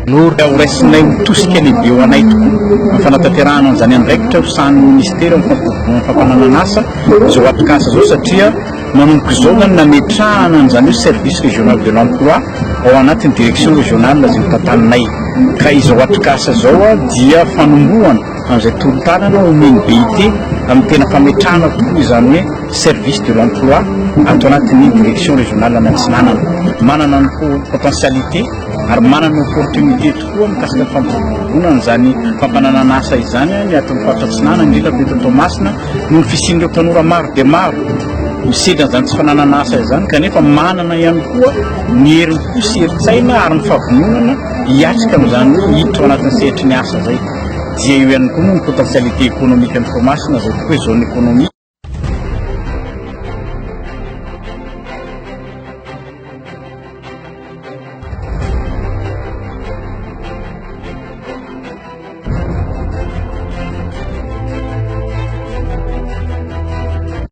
Raisina tosika lehibe ho anay tokoa ny fanatanterahana an'izany andraikitra hosan'ny ministera amin'ny fampananana asa izao atikasa zao satria manomboka izao zany nametrahana an'izany hoe service régional de l'emploi ao anatin'ny direction régionale zay hotantaninay ka izao atikasa zao dia fanombohana amin'izay torotanana omeny BIT amin'ny tena fametrahana tokoa izany hoe service de l'emploi ato anatin'ny direction régionale an'Antsinanana manana ny potentialité ary manana opportunité tokoa mikasika ny fampiroboroana n'izany fampananana asa izany ny aton'ny fahatratsinana indrindra be eto Toamasina noho ny fisian'ireo tanora maro dia maro misedra an'izany tsy fananana asa izany kanefa manana ihany koa ny heriny koa sy herin-tsaina ary ny fahavononana hiatrika amin'izany hoe hiditra ao anatin'ny sehatry ny asa zay dia eo ihany koa moa ny potentialité économique ny Toamasina zao tokoa hoe zone économique